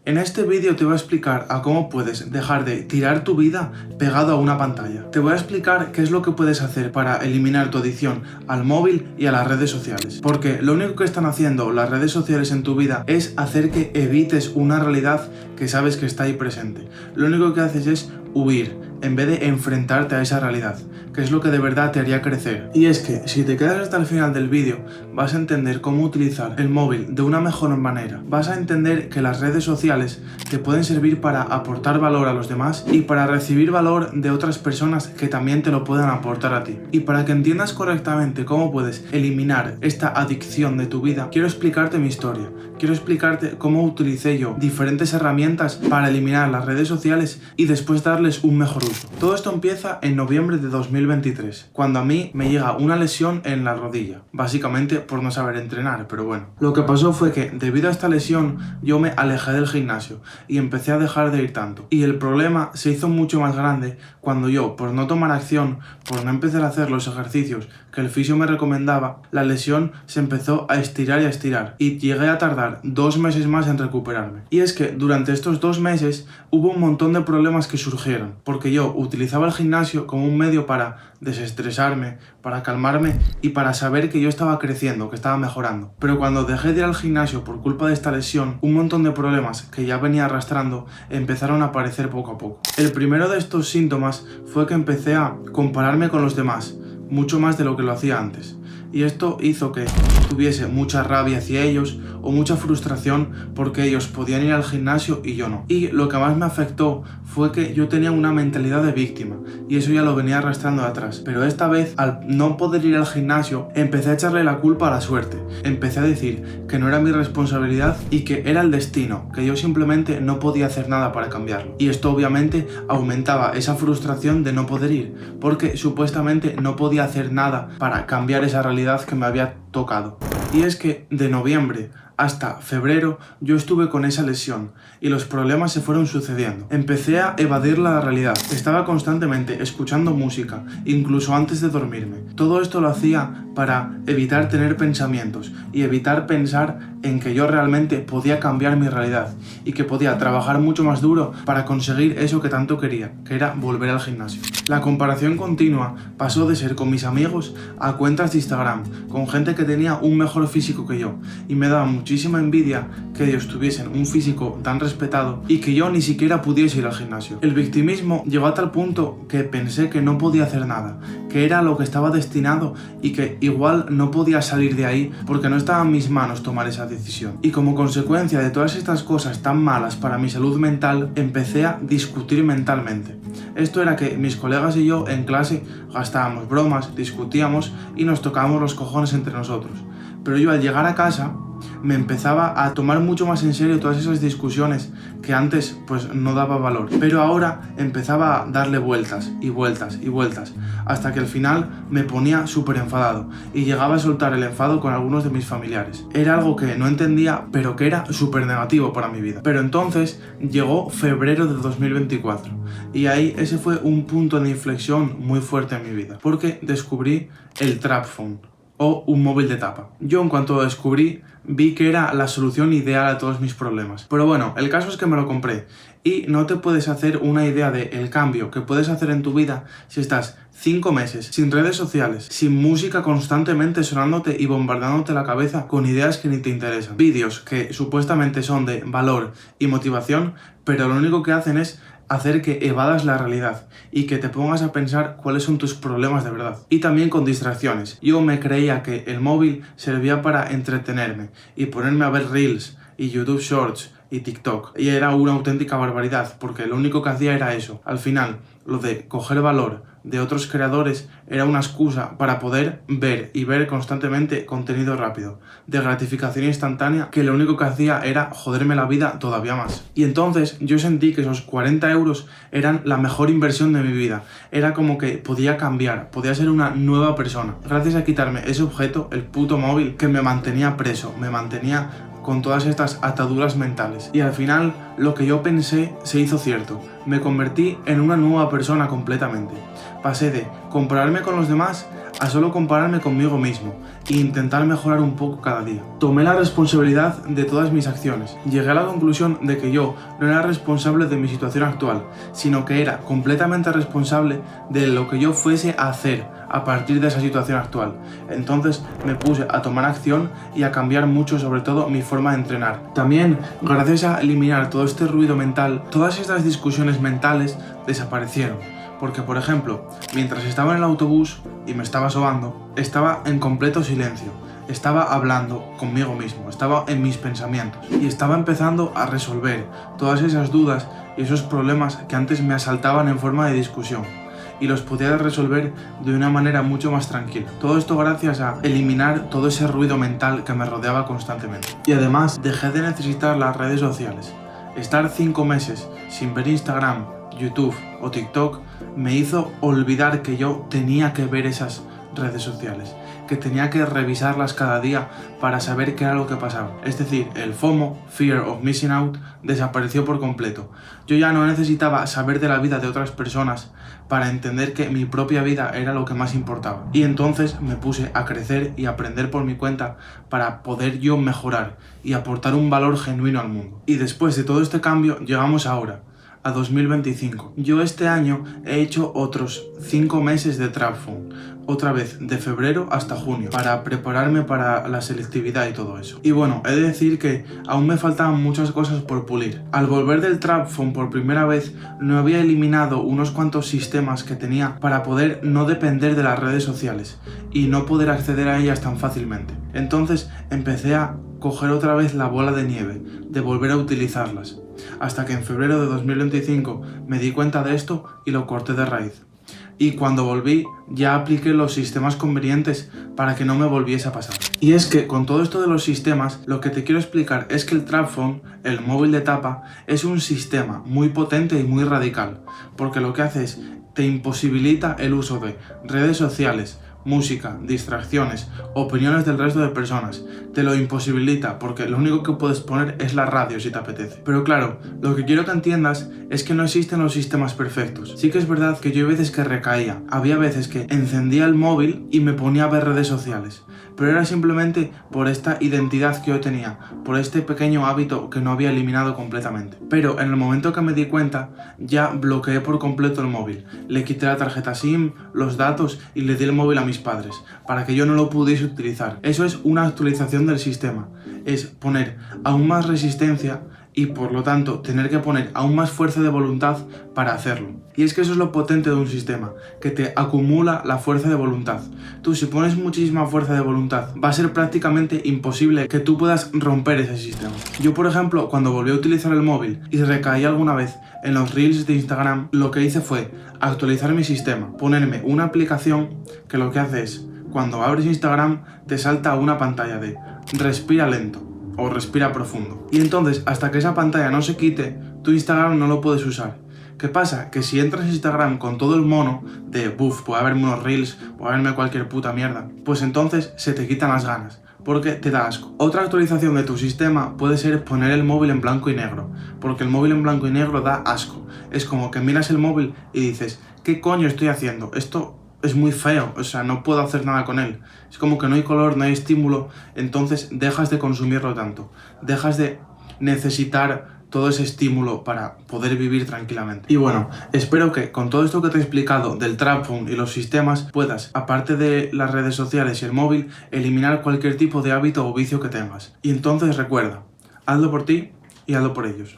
En este vídeo te voy a explicar a cómo puedes dejar de tirar tu vida pegado a una pantalla. Te voy a explicar qué es lo que puedes hacer para eliminar tu adicción al móvil y a las redes sociales. Porque lo único que están haciendo las redes sociales en tu vida es hacer que evites una realidad que sabes que está ahí presente. Lo único que haces es huir en vez de enfrentarte a esa realidad, que es lo que de verdad te haría crecer. Y es que si te quedas hasta el final del vídeo, vas a entender cómo utilizar el móvil de una mejor manera. Vas a entender que las redes sociales te pueden servir para aportar valor a los demás y para recibir valor de otras personas que también te lo puedan aportar a ti. Y para que entiendas correctamente cómo puedes eliminar esta adicción de tu vida, quiero explicarte mi historia. Quiero explicarte cómo utilicé yo diferentes herramientas para eliminar las redes sociales y después darles un mejor uso. Todo esto empieza en noviembre de 2023, cuando a mí me llega una lesión en la rodilla, básicamente por no saber entrenar, pero bueno. Lo que pasó fue que debido a esta lesión yo me alejé del gimnasio y empecé a dejar de ir tanto. Y el problema se hizo mucho más grande cuando yo, por no tomar acción, por no empezar a hacer los ejercicios que el fisio me recomendaba, la lesión se empezó a estirar y a estirar y llegué a tardar 2 meses más en recuperarme. Y es que durante estos 2 meses hubo un montón de problemas que surgieron, porque yo utilizaba el gimnasio como un medio para desestresarme, para calmarme y para saber que yo estaba creciendo, que estaba mejorando. Pero cuando dejé de ir al gimnasio por culpa de esta lesión, un montón de problemas que ya venía arrastrando empezaron a aparecer poco a poco. El primero de estos síntomas fue que empecé a compararme con los demás, mucho más de lo que lo hacía antes. Y esto hizo que tuviese mucha rabia hacia ellos o mucha frustración porque ellos podían ir al gimnasio y yo no. Y lo que más me afectó fue que yo tenía una mentalidad de víctima y eso ya lo venía arrastrando de atrás. Pero esta vez, al no poder ir al gimnasio, empecé a echarle la culpa a la suerte. Empecé a decir que no era mi responsabilidad y que era el destino, que yo simplemente no podía hacer nada para cambiarlo. Y esto obviamente aumentaba esa frustración de no poder ir, porque supuestamente no podía hacer nada para cambiar esa realidad que me había tocado. Y es que de noviembre hasta febrero yo estuve con esa lesión y los problemas se fueron sucediendo. Empecé a evadir la realidad. Estaba constantemente escuchando música, incluso antes de dormirme. Todo esto lo hacía para evitar tener pensamientos y evitar pensar en que yo realmente podía cambiar mi realidad y que podía trabajar mucho más duro para conseguir eso que tanto quería, que era volver al gimnasio. La comparación continua pasó de ser con mis amigos a cuentas de Instagram, con gente que tenía un mejor físico que yo, y me daba muchísima envidia que ellos tuviesen un físico tan respetado y que yo ni siquiera pudiese ir al gimnasio. El victimismo llegó a tal punto que pensé que no podía hacer nada, que era lo que estaba destinado y que igual no podía salir de ahí porque no estaba en mis manos tomar esa decisión. Y como consecuencia de todas estas cosas tan malas para mi salud mental, empecé a discutir mentalmente. Esto era que mis colegas y yo en clase gastábamos bromas, discutíamos y nos tocábamos los cojones entre nosotros. Pero yo al llegar a casa me empezaba a tomar mucho más en serio todas esas discusiones que antes pues no daba valor. Pero ahora empezaba a darle vueltas y vueltas y vueltas hasta que al final me ponía súper enfadado y llegaba a soltar el enfado con algunos de mis familiares. Era algo que no entendía pero que era súper negativo para mi vida. Pero entonces llegó febrero de 2024 y ahí ese fue un punto de inflexión muy fuerte en mi vida porque descubrí el Trap Phone o un móvil de tapa. Yo en cuanto lo descubrí, vi que era la solución ideal a todos mis problemas. Pero bueno, el caso es que me lo compré y no te puedes hacer una idea del cambio que puedes hacer en tu vida si estás 5 meses sin redes sociales, sin música constantemente sonándote y bombardeándote la cabeza con ideas que ni te interesan. Vídeos que supuestamente son de valor y motivación, pero lo único que hacen es hacer que evadas la realidad y que te pongas a pensar cuáles son tus problemas de verdad. Y también con distracciones. Yo me creía que el móvil servía para entretenerme y ponerme a ver Reels y YouTube Shorts y TikTok. Y era una auténtica barbaridad porque lo único que hacía era eso. Al final, lo de coger valor de otros creadores era una excusa para poder ver y ver constantemente contenido rápido, de gratificación instantánea, que lo único que hacía era joderme la vida todavía más. Y entonces yo sentí que esos 40 euros eran la mejor inversión de mi vida. Era como que podía cambiar, podía ser una nueva persona. Gracias a quitarme ese objeto, el puto móvil, que me mantenía preso, me mantenía con todas estas ataduras mentales. Y al final, lo que yo pensé se hizo cierto. Me convertí en una nueva persona completamente. Pasé de compararme con los demás a solo compararme conmigo mismo e intentar mejorar un poco cada día. Tomé la responsabilidad de todas mis acciones. Llegué a la conclusión de que yo no era responsable de mi situación actual, sino que era completamente responsable de lo que yo fuese a hacer a partir de esa situación actual. Entonces me puse a tomar acción y a cambiar mucho, sobre todo mi forma de entrenar. También, gracias a eliminar todo este ruido mental, todas estas discusiones mentales desaparecieron. Porque, por ejemplo, mientras estaba en el autobús y me estaba sobando, estaba en completo silencio. Estaba hablando conmigo mismo, estaba en mis pensamientos y estaba empezando a resolver todas esas dudas y esos problemas que antes me asaltaban en forma de discusión, y los podía resolver de una manera mucho más tranquila. Todo esto gracias a eliminar todo ese ruido mental que me rodeaba constantemente. Y además dejé de necesitar las redes sociales. Estar 5 meses sin ver Instagram, YouTube o TikTok me hizo olvidar que yo tenía que ver esas redes sociales, que tenía que revisarlas cada día para saber qué era lo que pasaba. Es decir, el FOMO, Fear of Missing Out, desapareció por completo. Yo ya no necesitaba saber de la vida de otras personas para entender que mi propia vida era lo que más importaba. Y entonces me puse a crecer y aprender por mi cuenta para poder yo mejorar y aportar un valor genuino al mundo. Y después de todo este cambio, llegamos ahora, a 2025. Yo este año he hecho otros 5 meses de TrapPhone, otra vez de febrero hasta junio, para prepararme para la selectividad y todo eso. Y bueno, he de decir que aún me faltaban muchas cosas por pulir. Al volver del TrapPhone por primera vez, no había eliminado unos cuantos sistemas que tenía para poder no depender de las redes sociales y no poder acceder a ellas tan fácilmente. Entonces empecé a coger otra vez la bola de nieve, de volver a utilizarlas, hasta que en febrero de 2025 me di cuenta de esto y lo corté de raíz. Y cuando volví ya apliqué los sistemas convenientes para que no me volviese a pasar. Y es que con todo esto de los sistemas, lo que te quiero explicar es que el TrapPhone, el móvil de tapa, es un sistema muy potente y muy radical, porque lo que hace es te imposibilita el uso de redes sociales, música, distracciones, opiniones del resto de personas. Te lo imposibilita porque lo único que puedes poner es la radio si te apetece. Pero claro, lo que quiero que entiendas es que no existen los sistemas perfectos. Sí que es verdad que yo hay veces que recaía, había veces que encendía el móvil y me ponía a ver redes sociales, pero era simplemente por esta identidad que yo tenía, por este pequeño hábito que no había eliminado completamente. Pero en el momento que me di cuenta, ya bloqueé por completo el móvil, le quité la tarjeta SIM, los datos y le di el móvil a mis padres, para que yo no lo pudiese utilizar. Eso es una actualización del sistema, es poner aún más resistencia y por lo tanto tener que poner aún más fuerza de voluntad para hacerlo. Y es que eso es lo potente de un sistema, que te acumula la fuerza de voluntad. Tú, si pones muchísima fuerza de voluntad, va a ser prácticamente imposible que tú puedas romper ese sistema. Yo, por ejemplo, cuando volví a utilizar el móvil y recaí alguna vez en los Reels de Instagram, lo que hice fue actualizar mi sistema, ponerme una aplicación que lo que hace es, cuando abres Instagram, te salta una pantalla de respira lento o respira profundo. Y entonces, hasta que esa pantalla no se quite, tu Instagram no lo puedes usar. ¿Qué pasa? Que si entras en Instagram con todo el mono de buf, puede haberme unos reels, puede haberme cualquier puta mierda, pues entonces se te quitan las ganas, porque te da asco. Otra actualización de tu sistema puede ser poner el móvil en blanco y negro, porque el móvil en blanco y negro da asco. Es como que miras el móvil y dices, ¿qué coño estoy haciendo? Esto es muy feo, o sea, no puedo hacer nada con él. Es como que no hay color, no hay estímulo, entonces dejas de consumirlo tanto, dejas de necesitar todo ese estímulo para poder vivir tranquilamente. Y bueno, espero que con todo esto que te he explicado del TrapPhone y los sistemas puedas, aparte de las redes sociales y el móvil, eliminar cualquier tipo de hábito o vicio que tengas. Y entonces recuerda, hazlo por ti y hazlo por ellos.